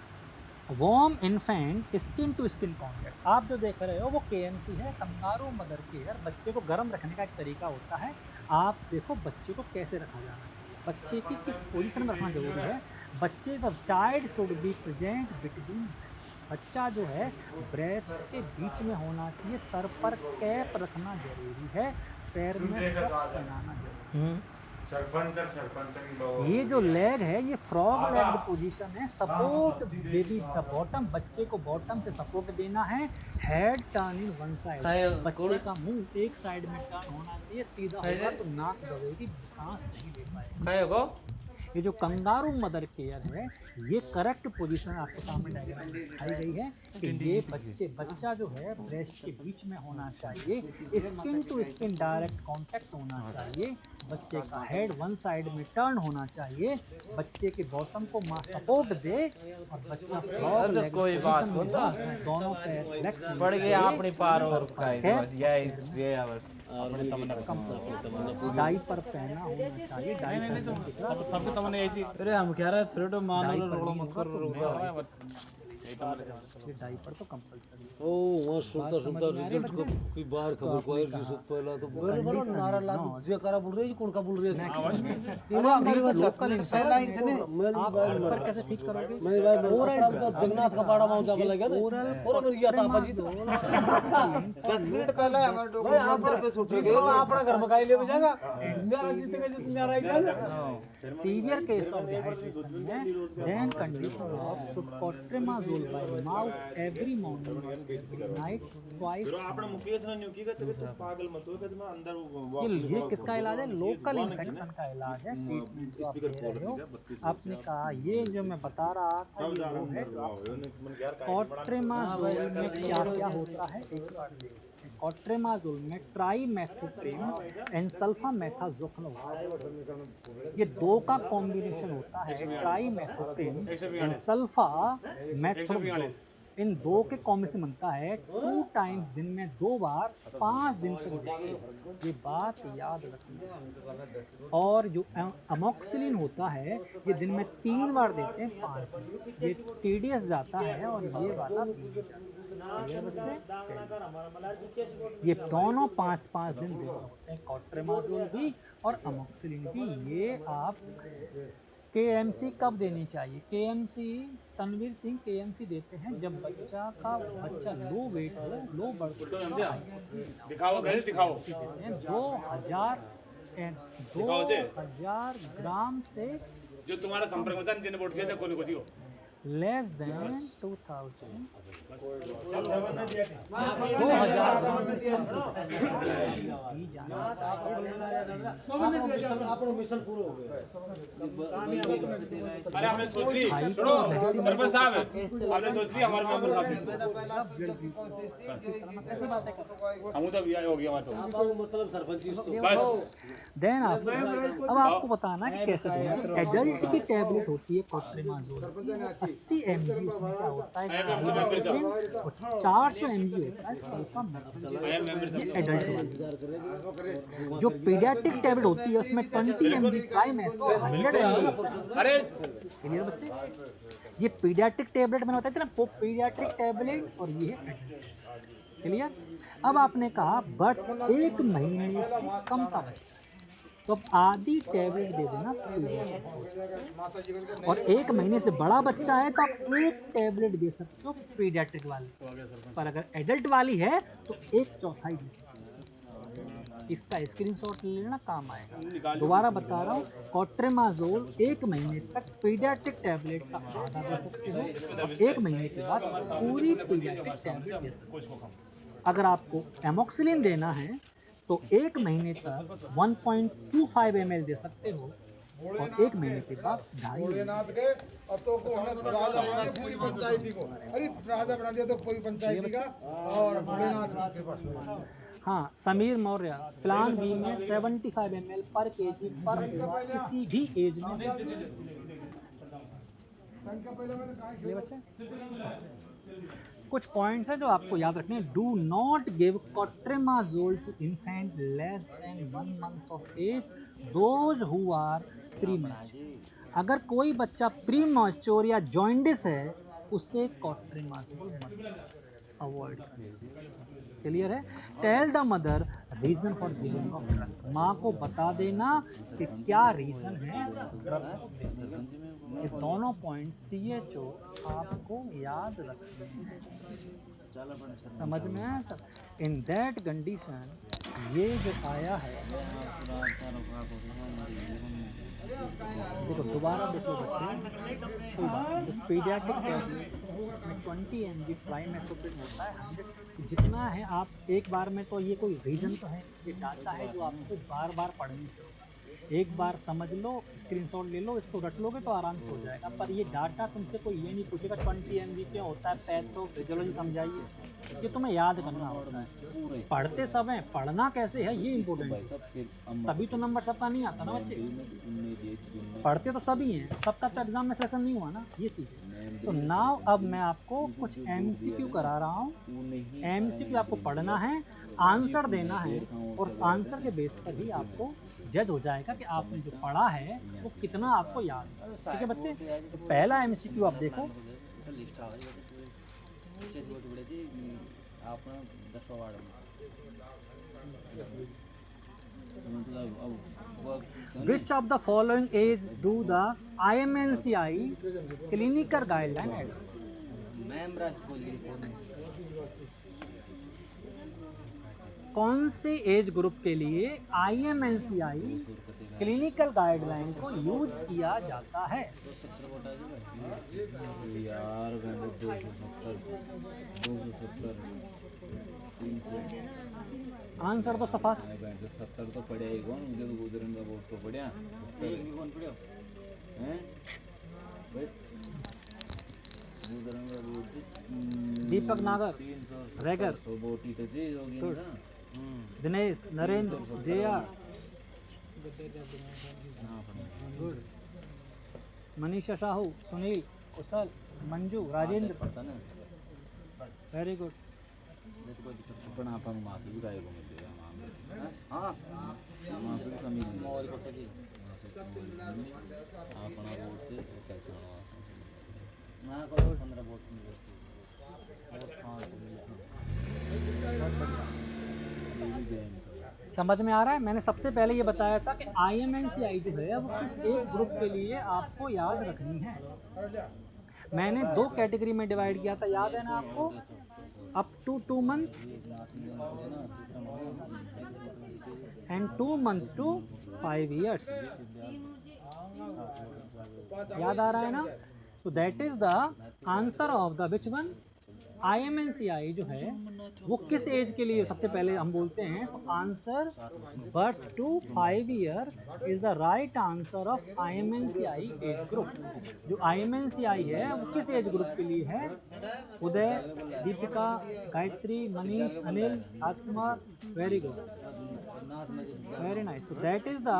Speaker 1: warm infant skin to skin contact, आप जो देख रहे हो वो KMC है, कंगारू मदर केयर। बच्चे को गर्म रखने का एक तरीका होता है, आप देखो बच्चे को कैसे रखा जाना चाहिए, बच्चे की किस पोजीशन में रखना जरूरी है। बच्चे का child should be present between breast, बच्चा जो है ब्रेस्ट के बीच में होना चाहिए, सर पर कैप रखना जरूरी है, पैर में सॉक्स पहनाना जरूरी है। ये जो लेग है ये फ्रॉग लेग्ड पोजीशन है, सपोर्ट बेबी द बॉटम, बच्चे को बॉटम से सपोर्ट देना है, head turn in one side, बच्चे का मुंह एक साइड में टर्न होना चाहिए, सीधा होगा तो नाक दबेगी, सांस नहीं ले पाएगा। ये जो कंगारू मदर केयर है, ये करेक्ट पोजीशन आपके सामने डायग्राम में दिखाई गई है कि ये बच्चा जो है ब्रेस्ट के बीच में होना चाहिए, skin to skin direct contact होना चाहिए, बच्चे का हेड वन साइड में टर्न होना चाहिए, बच्चे के बॉटम को मां सपोर्ट दे और बच्चा फ्रॉग लेग पोजीशन में हो, दोनों पैर फ्लेक्स होने चाहिए, सर पर कैप, डाइपर पहना होना चाहिए, डाइपर नहीं दिख रहा
Speaker 2: सबके तमने ऐसी
Speaker 3: अरे हम कह रहे थ्रेड मानो
Speaker 1: डाइपर
Speaker 3: रोड़ा
Speaker 1: नहीं
Speaker 3: मत
Speaker 1: होगा
Speaker 3: कर
Speaker 1: तो
Speaker 3: रोड़ा
Speaker 1: इसलिए डाइपर तो कंपलसरी है।
Speaker 3: ओ वहाँ सुनता सुनता रिजल्ट को कोई बाहर खबर को आया जिससे पहला तो बड़े बड़ा नारा लागू जे करा बोल रहे कौन का बोल रहे
Speaker 1: थे लोकल आप पर कैसे ठीक करोगे,
Speaker 3: मैं ओरल जगन्नाथ का बाड़ा मां जाके लगा था
Speaker 1: ओरल
Speaker 3: और मेरी या था बाजी 10 मिनट पहले हमारे डॉक्टर भाई आप पर पे सुट गए अपना घर में गाय ले जाएगा मेरा जीतेगा जो तुम आ रहा है
Speaker 1: सीवियर केस ऑफ डिहाइड्रेशन में then condition of cotrimoxazole by mouth every morning और एवरी नाइट ट्वाइस।
Speaker 2: આપણે મુકેશ ને ન્યુ કી कहते तो पागल मत हो कि तुम्हें अंदर
Speaker 1: ये किसका इलाज है, लोकल इन्फेक्शन का इलाज है, ट्रीटमेंट जो आप दे रहे हो। आपने कहा ये जो मैं बता रहा था ये वो है जो आप कॉट्रेमाजोल में क्या क्या होता है एक बार देख लेते हैं। कॉट्रेमाजोल में ट्राइमेथोप्रिम एंड सल्फामेथाजोल होता है, ये दो का कॉम्बिनेशन होता है, ट्राइमेथोप्रिम एंड सल्फामेथाजोल। इन दो के कॉम्बिनेशन बनता है 2 टाइम्स दिन में 2 बार 5 दिन तक देते हैं। ये बात याद रखना। और जो अमोक्सिलिन होता है ये दिन में 3 बार देते हैं 5 दिन। ये TDS जाता है और ये वाला BD जाता है। ये बच्चे ये दोनों 5-5 दिन देते होते हैं, कॉट्रेमाजोल भी और अमोक्सिलिन भी। ये आप KMC कब देनी चाहिए? KMC तनवीर सिंह KMC देते हैं जब बच्चा लो वेट हो, लो बर्थ
Speaker 4: दिखाओ कैसे दिखाओ
Speaker 1: 2000 ग्राम से
Speaker 4: जो तुम्हारा संपर्क होता है जिन्हें वोट किया था कोई को दियो
Speaker 1: लेस देन 2000 ग्राम से कम दी जाना चाहिए।
Speaker 3: આપણો મિશન પૂરો हो गया।
Speaker 4: अरे हमने सोच ली सुनो सरपंच साहब हमने सोच ली हमारे मेंबर साहब
Speaker 1: ऐसी बात है
Speaker 4: हम तो अभी आए हो गया तो
Speaker 3: આપણો मतलब सरपंच
Speaker 4: बस
Speaker 1: देन अब आपको बताना है कि कैसे देना है। एडल्ट की टैबलेट होती है कॉट्रेमाजोल की, 80 mg उसमें क्या होता है और 400 mg होता है सल्फामेथ्रिन। ये एडल्ट वाली। जो पीडियाट्रिक टैबलेट होती है उसमें 20 mg ट्राइमेथो और 100 mg होता है।
Speaker 4: अरे
Speaker 1: क्लियर बच्चे? ये पीडियाट्रिक टैबलेट मैंने बताया था ना, वो पीडियाट्रिक टैबलेट और ये है एडल्ट। क्लियर? अब आपने कहा बर्थ 1 महीने से कम का बच्चा, तो अब आधी टैबलेट दे देना पीडियाट्रिक। और 1 महीने से बड़ा बच्चा है तो आप 1 टैबलेट दे सकते हो पीडियाट्रिक वाली, पर अगर एडल्ट वाली है तो 1/4 दे सकते हो। इसका स्क्रीनशॉट ले लेना, काम आएगा। दोबारा बता रहा हूँ, कॉट्रेमाजोल 1 महीने तक पीडियाट्रिक टैबलेट का आधा दे सकते हो और 1 महीने के बाद पूरी पीडियाट्रिक टैबलेट दे सकते हो। अगर आपको एमोक्सिलिन देना है तो 1 महीने तक 1.25 ml दे सकते हो और 1 महीने के बाद 2.5 ml।
Speaker 5: अब तो को हमने राजा बना दिया पूरी पंचायती को। अरे राजा बना दिया तो पूरी पंचायती का और भोलेनाथ के पास।
Speaker 1: हाँ, समीर मौर्य प्लान बी में 75 ml पर kg पर होगा किसी भी एज में दे सकते हो। ये बच्चे कुछ पॉइंट्स हैं जो आपको याद रखने हैं। Do not give cotrimoxazole to infant less than 1 month of age those who are premature. अगर कोई बच्चा प्रीमैच्योर या जॉइंडिस है उसे कॉट्रेमाजोल मत अवॉइड करें। क्लियर है? Tell the mother reason for giving of drug. माँ को बता देना कि क्या रीजन है ड्रग। ये दोनों पॉइंट CHO आपको याद रखने हैं। समझ में आया सब? इन दैट कंडीशन ये जो आया है, देखो दोबारा देख लो बच्चे, कोई बात नहीं। पीडियाट्रिक टैबलेट इसमें 20 mg ट्राइमेथोप्रिन होता है 100 जितना है। आप एक बार में तो ये कोई रीजन तो है, ये डाटा है जो आपको बार बार पढ़ने से होगा। एक बार समझ लो, स्क्रीनशॉट ले लो, इसको रट लोगे तो आराम से हो जाएगा। पर ये डाटा तुमसे कोई ये नहीं पूछेगा 20 mg क्या होता है, पैथोफिजियोलॉजी समझाइए, ये तुम्हें याद करना होता है। पढ़ते समय पढ़ना कैसे है ये इम्पोर्टेंट है, तभी तो नंबर सबका नहीं आता ना बच्चे। पढ़ते तो सभी हैं, सबका तो एग्जाम में सिलेक्शन नहीं हुआ ना, ये चीज़ है। सो नाउ अब मैं आपको कुछ MCQ करा रहा हूँ। MCQ आपको पढ़ना है, आंसर देना है और आंसर के बेस पर ही आपको जज हो जाएगा कि आपने जो पढ़ा है वो कितना आपको याद है। ठीक है बच्चे? तो पहला MCQ आप देखो। Which of the following age do the IMNCI clinical guideline address? कौन से एज ग्रुप के लिए IMNCI क्लिनिकल गाइडलाइन को यूज किया जाता है? आंसर तो फास्ट।
Speaker 6: 70 तो पढ़िया ही कौन मुझे तो गुजरन का वोट तो पढ़िया कौन पढ़िया हैं गुजरन का वोट
Speaker 1: दीपक नागर, रेगर,
Speaker 6: बोटी तो चीज होगी ना।
Speaker 1: Dinesh, Narendra, JR, good, Manisha Sahu, Sunil, Kushal, Manju, Rajendra. Very good.
Speaker 6: पण आपण मासे भी काय को मिलते हैं हां मासे भी कमी नहीं और पट्टे की आपण रोड से क्या चलना ना को 15 बोट
Speaker 1: समझ में आ रहा है। मैंने सबसे पहले ये बताया था कि IMNCI जो है वो किस एज ग्रुप के लिए आपको याद रखनी है। मैंने 2 कैटेगरी में डिवाइड किया था, याद है ना आपको, up to 2 month and 2 month to 5 years। याद आ रहा है ना। तो that is the answer of the which one. IMNCI जो है वो किस एज के लिए सबसे पहले हम बोलते हैं, तो answer birth to 5 year is the right answer of IMNCI age group. जो IMNCI है वो किस एज ग्रुप के लिए है? Uday, Deepika, Gayatri, Manish, Anil, Rajkumar, very good, very nice. So that is the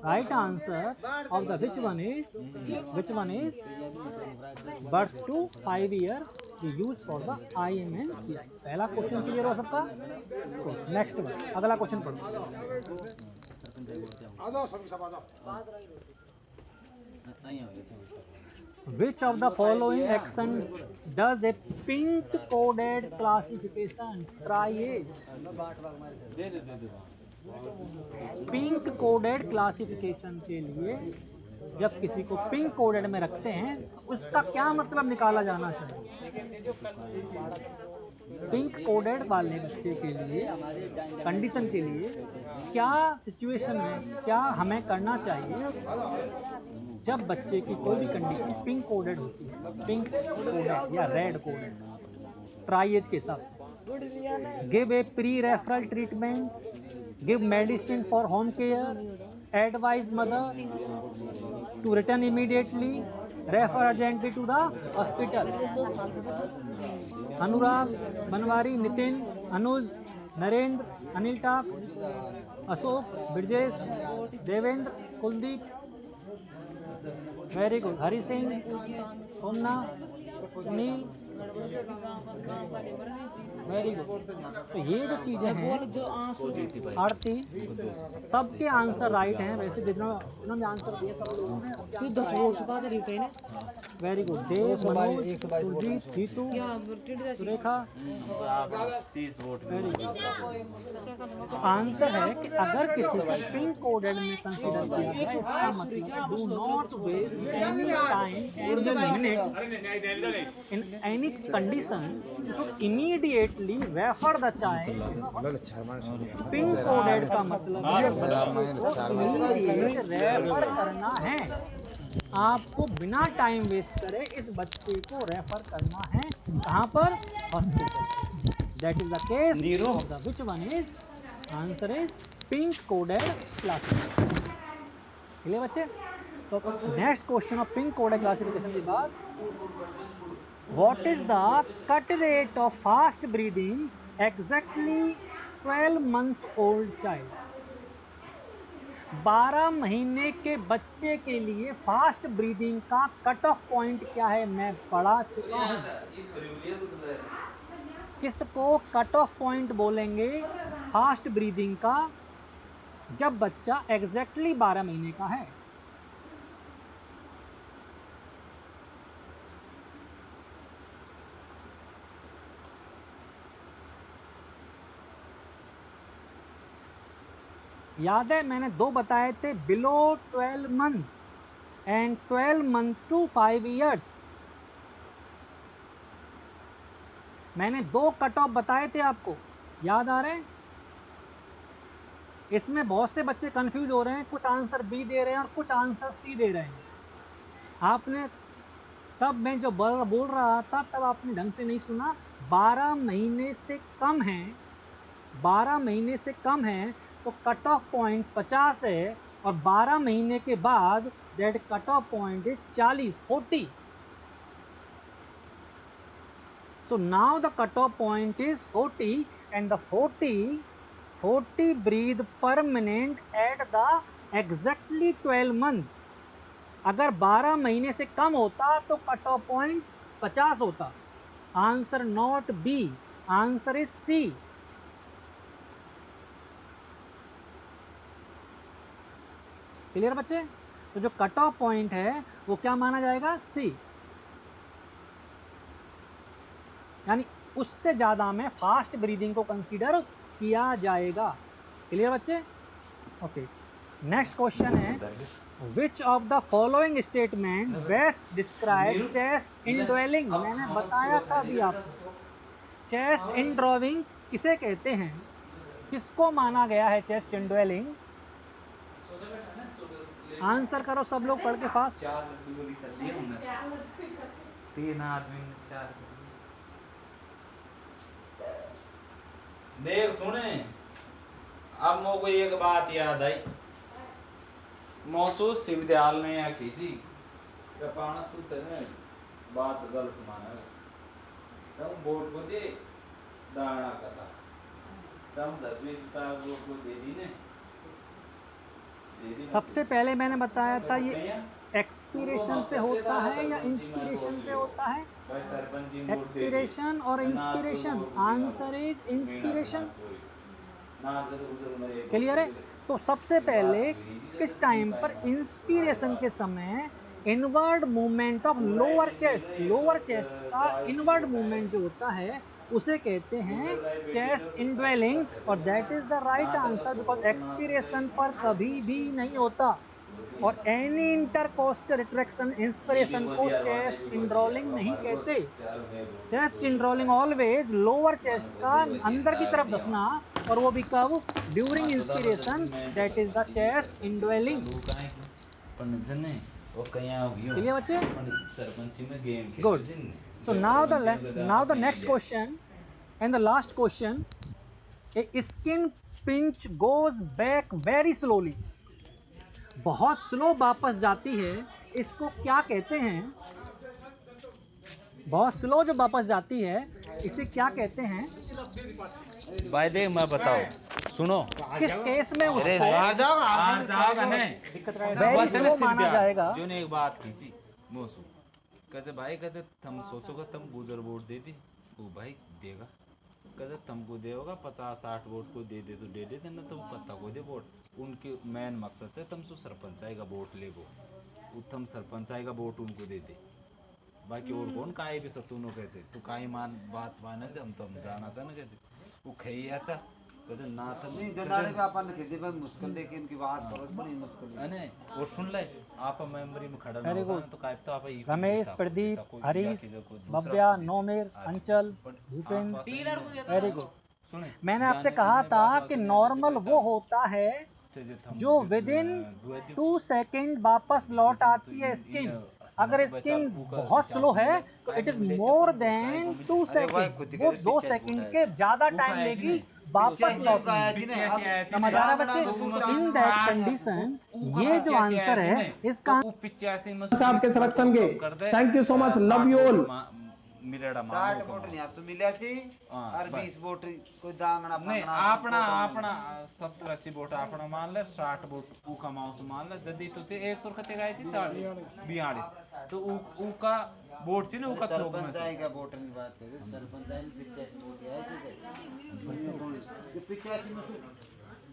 Speaker 1: right answer of the which one is birth to 5 year use for the IMNCI। पहला question clear हो सकता। नेक्स्ट वन, अगला क्वेश्चन पढ़ो। Which of the following action does a pink coded classification? Try age। Pink coded classification के लिए जब किसी को पिंक कोडेड में रखते हैं उसका क्या मतलब निकाला जाना चाहिए? पिंक कोडेड वाले बच्चे के लिए कंडीशन के लिए क्या सिचुएशन में क्या हमें करना चाहिए जब बच्चे की कोई भी कंडीशन पिंक कोडेड होती है, पिंक कोडेड या रेड कोडेड ट्राई एज के हिसाब से। Give a pre referral treatment, give medicine for home care, advise mother to return immediately, refer urgently to the hospital. Anurag, Banwari, Nitin, Anuj, Narendra, Anil Tak, Ashok, Brajesh, Devendra, Kuldeep, very good, Hari Singh, Omna, Sunil, very good. तो ये जो चीज़ें हैं आरती, सबके आंसर राइट हैं। वैसे जिन्होंने आंसर दिए सब लोगों ने वेरी गुड। देव, मनोज, सुरजीत, जीतू, सुरेखा, वेरी गुड। तो आंसर है कि अगर किसी को पिंक कोडेड में कंसीडर किया गया इसका मतलब do not waste any time any minute in any condition, you should immediately refer the child। Pink coded का मतलब है बच्चे को इमीडिएट रेफर करना है। आपको बिना टाइम वेस्ट करे इस बच्चे को रेफर करना है कहाँ पर? Hospital. That is the case of the which one is answer is pink coded classification. Clear बच्चे? तो next question of pink coded classification के बाद, what is the cut rate of fast breathing exactly 12-month old child? 12 महीने के बच्चे के लिए fast breathing का कट ऑफ पॉइंट क्या है? मैं पढ़ा चुका हूँ। किसको कट ऑफ पॉइंट बोलेंगे फास्ट ब्रीदिंग का? जब बच्चा एग्जैक्टली 12 महीने का है। याद है मैंने 2 बताए थे, below 12 month and 12 month to 5 years। मैंने 2 कट ऑफ बताए थे आपको, याद आ रहे हैं? इसमें बहुत से बच्चे कंफ्यूज हो रहे हैं, कुछ आंसर बी दे रहे हैं और कुछ आंसर सी दे रहे हैं। आपने तब मैं जो बोल रहा था तब आपने ढंग से नहीं सुना। 12 महीने से कम है, 12 महीने से कम है तो कट ऑफ पॉइंट 50 है, और 12 महीने के बाद that cut off point is 40। So now the cut off point is 40 and the 40 breath per minute at the exactly 12 month. अगर 12 महीने से कम होता तो कट ऑफ पॉइंट 50 होता। Answer not B, answer is C. Clear बच्चे? तो जो कट ऑफ पॉइंट है वो क्या माना जाएगा? सी। यानी उससे ज्यादा में फास्ट ब्रीदिंग को कंसीडर किया जाएगा। क्लियर बच्चे? ओके, नेक्स्ट क्वेश्चन है, which of the following statement best describe chest indwelling. मैंने बताया था अभी आपको, चेस्ट इनड्वेलिंग किसे कहते हैं, किसको माना गया है चेस्ट इनड्वेलिंग? आंसर करो सब लोग पढ़ के फास्ट।
Speaker 6: 3 आदमी 4 देख सुने। अब मोको एक बात याद आई, मौसू शिवदयाल ने या किसी कपाना तू चले बात गलत माना तब बोर्ड को दे दाना कथा तब 10वीं वोट को दे दी ने।
Speaker 1: सबसे पहले मैंने बताया था ये एक्सपीरेशन पे होता है या इंस्पिरेशन पे होता है? एक्सपीरेशन और inspiration, answer is inspiration. Clear है? तो सबसे पहले किस टाइम पर इंस्पिरेशन के समय inward movement of lower chest, lower chest का इनवर्ड मूवमेंट जो होता है उसे कहते हैं चेस्ट इनड्वेलिंग, और that is the right answer, because expiration पर कभी भी नहीं होता। और एनी इंटरकोस्टल रिट्रैक्शन इंस्पिरेशन को चेस्ट इनड्वेलिंग नहीं कहते। Chest indwelling always lower chest का अंदर की तरफ धंसना, और वो भी कब? During inspiration, that is the chest indwelling. Clear बच्चे? Good. So now the next question and the last question, a skin pinch goes back very slowly, बहुत स्लो वापस जाती है, इसको क्या कहते हैं? बहुत स्लो जो वापस जाती है इसे क्या कहते हैं?
Speaker 6: भाई देख मैं बताओ, सुनो
Speaker 1: किस केस में उसको
Speaker 6: वेरी
Speaker 1: वेरी स्लो माना जाएगा?
Speaker 6: जो ने एक बात खींची मोसू कहते भाई कहते तुम सोचोगे तुम गुजर वोट दे दी, वो भाई देगा कहते तुमको देगा 50-60 वोट को दे दे तो दे दे ना तुम पत्ता को दे वोट। उनके मेन मकसद से तुम सो सरपंच आएगा वोट ले वो तुम सरपंच आएगा वोट उनको दे दे, बाकी और कौन काहे भी सतुनो कहते तू काहे मान बात माने हम तुम जाना चाहना कहते वो खई अच्छा कहते ना तुम
Speaker 3: नहीं जनाने पे अपन खेती पे मुश्किल देखिए इनकी बात करो बड़ी मुश्किल
Speaker 6: है ने। और सुन ले आप मेमोरी में खड़ा
Speaker 1: वेरी गुड।
Speaker 6: तो काहे तो आप
Speaker 1: रमेश, प्रदीप, हरीश, भव्या, नोमेर, अंचल, भूपेन, वेरी गुड। मैंने आपसे कहा था कि नॉर्मल वो होता है जो विद इन 2 सेकेंड वापस लौट आती है स्किन। अगर स्किन बहुत स्लो है तो it is more than 2 second, वो 2 सेकेंड के ज्यादा टाइम लेगी वापस लौटने। समझ आ रहा है बच्चे? इन दैट कंडीशन ये जो आंसर है इसका
Speaker 7: साहब के सिलेक्शन के thank you so much, love you all.
Speaker 6: मिलेड़ा
Speaker 3: 60 वोट नहीं आप तो मिले थी और 20 वोट कोई दांगना
Speaker 6: नहीं अपना अपना 70-80 वोट अपना मान ले, 60 वोट ऊ का माउस मान ले, जदी तुझे 100 खते गए थी 42 तो ऊ का वोट छी ने ऊ का थोक में
Speaker 3: सरपंच का वोट की बात करें, सरपंच ने 85 वोट आए थे ये 85 में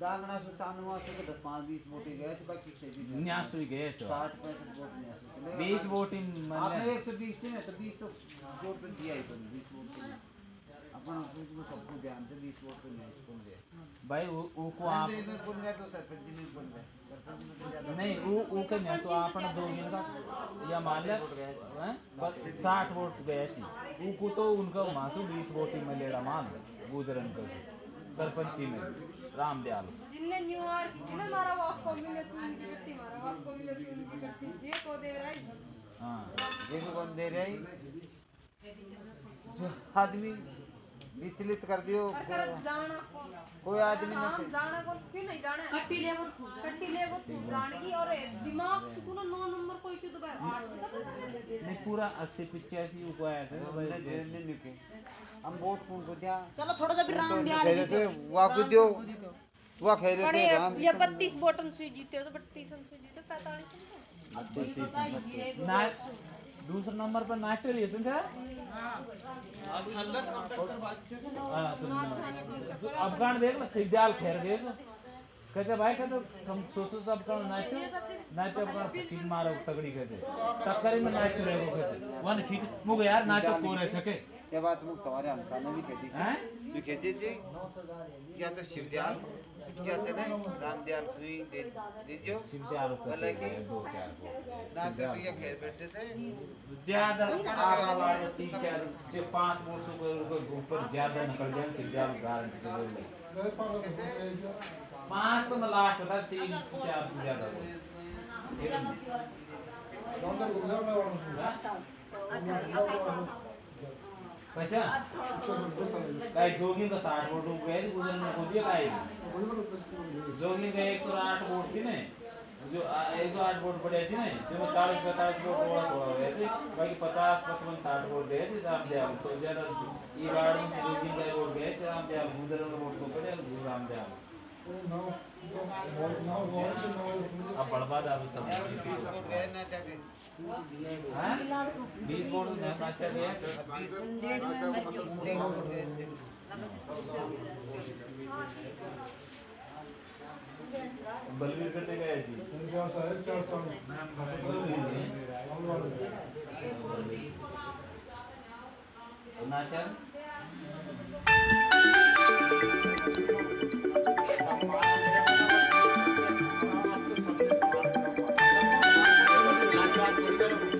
Speaker 3: दांगना से 94 से 10-20 वोट गए थे, बाकी से
Speaker 6: 89 गए थे
Speaker 3: 60-65 वोट नहीं
Speaker 6: 20 वोट इन
Speaker 3: आपने 120 थे ना तो 20 तो वोट पे दिया ही तो 20 वोट पे अपन उसको सबको ध्यान से 20 वोट पे नहीं कौन दे
Speaker 6: भाई ऊ को आप
Speaker 3: में कौन गया तो सरपंच जी में कौन गया सरपंच में ज्यादा
Speaker 6: नहीं ऊ के नहीं तो आपने 2 दिन का या मान ले हैं 60 वोट गए थी ऊ को तो उनका मासू 20 वोट ही मिलेगा मान गुजरन कर सरपंची में राम दयाल
Speaker 8: जिनने न्यूयॉर्क जिन्हें मारा वॉक को मिले तू उनकी व्यक्ति मारा वॉक को मिले तू उनकी व्यक्ति जे को दे रहा है।
Speaker 3: हां ये को कौन दे रहा है जो आदमी विचलित कर दियो कोई आदमी ना
Speaker 8: जाना को क्यों नहीं जाना कट्टी ले वो जान की और दिमाग सुनो 9 नंबर कोई क्यों दबा 8
Speaker 6: नहीं पूरा 80-85 को आया था भाई
Speaker 3: नहीं निके हम वोट कौन को दिया
Speaker 8: चलो छोड़ो जब राम दिया
Speaker 3: थे वा को दियो वा खेरे थे हम
Speaker 8: ये 32 बटन से जीते तो 32 से जीते 45
Speaker 6: ना दूसरे नंबर पर नाच रही है तुमसे अफगान देख लो सिद्धाल खैर देख लो कहते भाई कहते तुम सोचो तो अफगान नाचो नाचो अफगान फकीर मारो तगड़ी कहते टक्कर में नाच रहे हो कहते वन खींच मुझे यार नाचो को रह सके
Speaker 3: ये बात मुझे सवारे हम खाना भी कहती
Speaker 6: हैं
Speaker 3: जो कहते थे क्या तो शिवदयाल क्या से नहीं रामदयाल सुई दीजियो
Speaker 6: सिद्धाल
Speaker 3: बोले कि
Speaker 6: 2-4
Speaker 3: ना तो ये घेर बैठे से
Speaker 6: ज्यादा आगे वाले 3-4 5 वर्षों के ऊपर ज्यादा निकल जाए सिद्धाल गारंटी 5 तो लास्ट था 3-4 से ज्यादा
Speaker 5: अंदर गुजर में वाला
Speaker 6: कशा काय जोगिंग का 60 वोट हो गए गुजरने में खोजिए काय जोगिंग का 108 वोट थी ने जो 108 वोट पड़े थी ने जो 40-45 वोट थोड़ा थोड़ा हुए थे बाकी 50-55-60 वोट गए थे रामदयाल सो ज्यादा ये वार्ड में जोगिंग का वोट गए थे रामदयाल गुजरने में वोट को पड़े रामदयाल अब बर्बाद आप सब
Speaker 3: गए ना जाके
Speaker 6: 20 वोट में नाचा गया बलवीर करते गए जी 400 नाचा